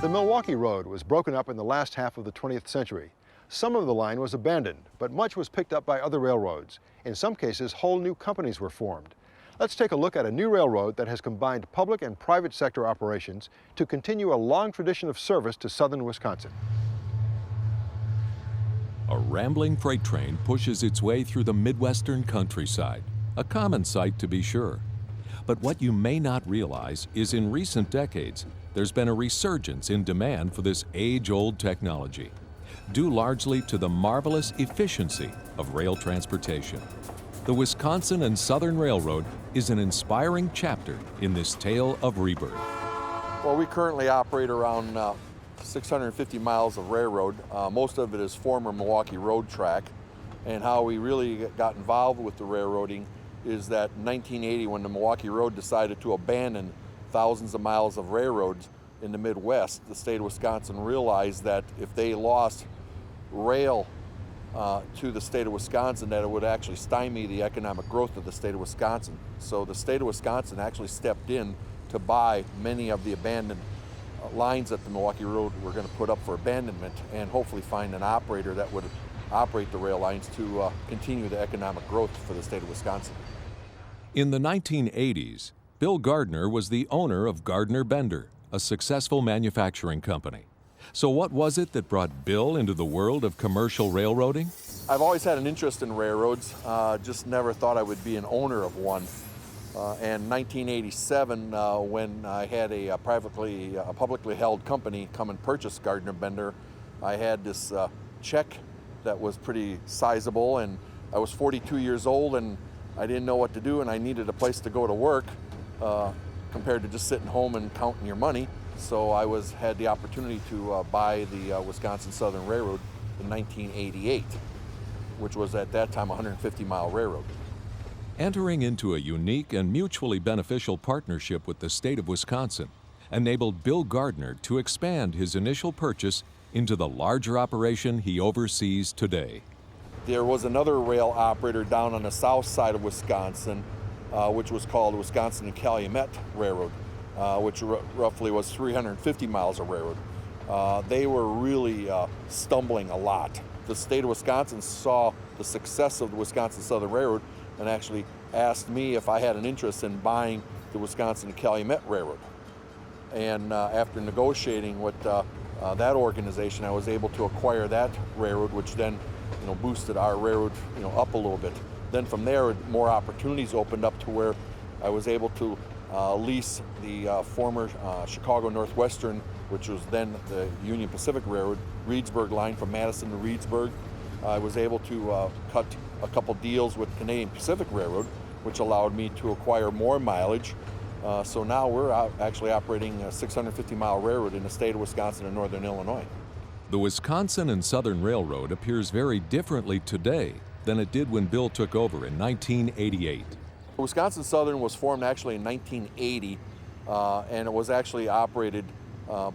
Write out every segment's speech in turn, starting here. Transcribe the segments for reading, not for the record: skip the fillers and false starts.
The Milwaukee Road was broken up in the last half of the 20th century. Some of the line was abandoned, but much was picked up by other railroads. In some cases, whole new companies were formed. Let's take a look at a new railroad that has combined public and private sector operations to continue a long tradition of service to southern Wisconsin. A rambling freight train pushes its way through the Midwestern countryside, a common sight to be sure. But what you may not realize is in recent decades, there's been a resurgence in demand for this age-old technology, due largely to the marvelous efficiency of rail transportation. The Wisconsin and Southern Railroad is an inspiring chapter in this tale of rebirth. Well, we currently operate around 650 miles of railroad. Most of it is former Milwaukee Road track. And how we really got involved with the railroading is that in 1980, when the Milwaukee Road decided to abandon thousands of miles of railroads in the Midwest, the state of Wisconsin realized that if they lost rail to the state of Wisconsin, that it would actually stymie the economic growth of the state of Wisconsin. So the state of Wisconsin actually stepped in to buy many of the abandoned lines that the Milwaukee Road were going to put up for abandonment, and hopefully find an operator that would operate the rail lines to continue the economic growth for the state of Wisconsin. In the 1980s, Bill Gardner was the owner of Gardner Bender, a successful manufacturing company. So what was it that brought Bill into the world of commercial railroading? I've always had an interest in railroads, just never thought I would be an owner of one. And 1987, when I had a publicly held company come and purchase Gardner Bender, I had this check that was pretty sizable, and I was 42 years old and I didn't know what to do, and I needed a place to go to work compared to just sitting home and counting your money. So I had the opportunity to buy the Wisconsin Southern Railroad in 1988, which was at that time a 150-mile railroad. Entering into a unique and mutually beneficial partnership with the state of Wisconsin enabled Bill Gardner to expand his initial purchase into the larger operation he oversees today. There was another rail operator down on the south side of Wisconsin, which was called Wisconsin and Calumet Railroad, which roughly was 350 miles of railroad. They were really stumbling a lot. The state of Wisconsin saw the success of the Wisconsin Southern Railroad and actually asked me if I had an interest in buying the Wisconsin and Calumet Railroad. And after negotiating with that organization, I was able to acquire that railroad, which then boosted our railroad up a little bit. Then from there, more opportunities opened up to where I was able to lease the former Chicago Northwestern, which was then the Union Pacific Railroad, Reedsburg line from Madison to Reedsburg. I was able to cut a couple deals with Canadian Pacific Railroad, which allowed me to acquire more mileage. So now we're actually operating a 650-mile railroad in the state of Wisconsin and northern Illinois. The Wisconsin and Southern Railroad appears very differently today than it did when Bill took over in 1988. Wisconsin Southern was formed actually in 1980, and it was actually operated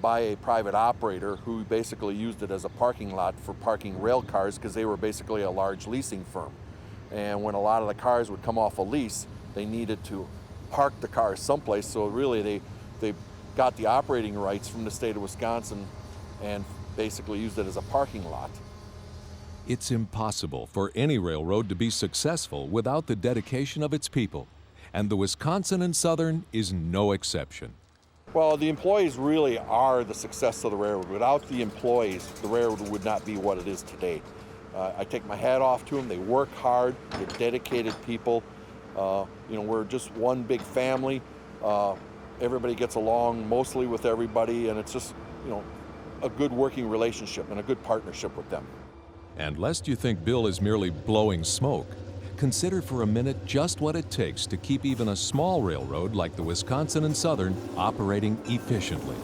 by a private operator who basically used it as a parking lot for parking rail cars, because they were basically a large leasing firm. And when a lot of the cars would come off a lease, they needed to park the cars someplace, so really they got the operating rights from the state of Wisconsin and basically used it as a parking lot. It's impossible for any railroad to be successful without the dedication of its people, and the Wisconsin and Southern is no exception. Well, the employees really are the success of the railroad. Without the employees, the railroad would not be what it is today. I take my hat off to them. They work hard. They're dedicated people. We're just one big family. Everybody gets along mostly with everybody, and it's just, a good working relationship and a good partnership with them. And lest you think Bill is merely blowing smoke, consider for a minute just what it takes to keep even a small railroad like the Wisconsin and Southern operating efficiently.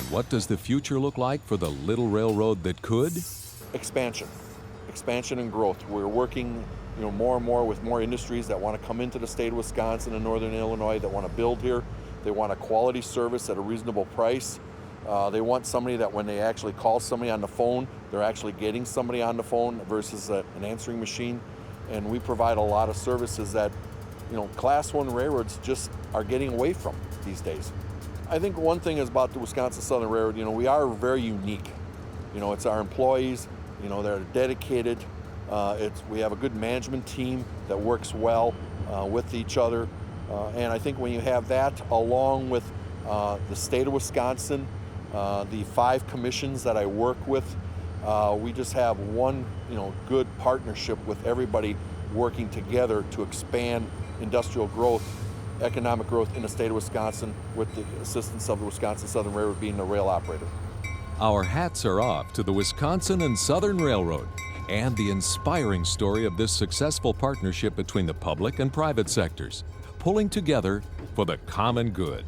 And what does the future look like for the little railroad that could? Expansion and growth. We're working, more and more with more industries that want to come into the state of Wisconsin and northern Illinois, that want to build here. They want a quality service at a reasonable price. They want somebody that when they actually call somebody on the phone, they're actually getting somebody on the phone versus an answering machine. And we provide a lot of services that, Class 1 railroads just are getting away from these days. I think one thing is about the Wisconsin Southern Railroad, we are very unique. It's our employees, they're dedicated. We have a good management team that works well with each other. And I think when you have that, along with the state of Wisconsin, the 5 commissions that I work with, we just have one, good partnership with everybody working together to expand industrial growth, economic growth in the state of Wisconsin, with the assistance of the Wisconsin Southern Railroad being the rail operator. Our hats are off to the Wisconsin and Southern Railroad and the inspiring story of this successful partnership between the public and private sectors, pulling together for the common good.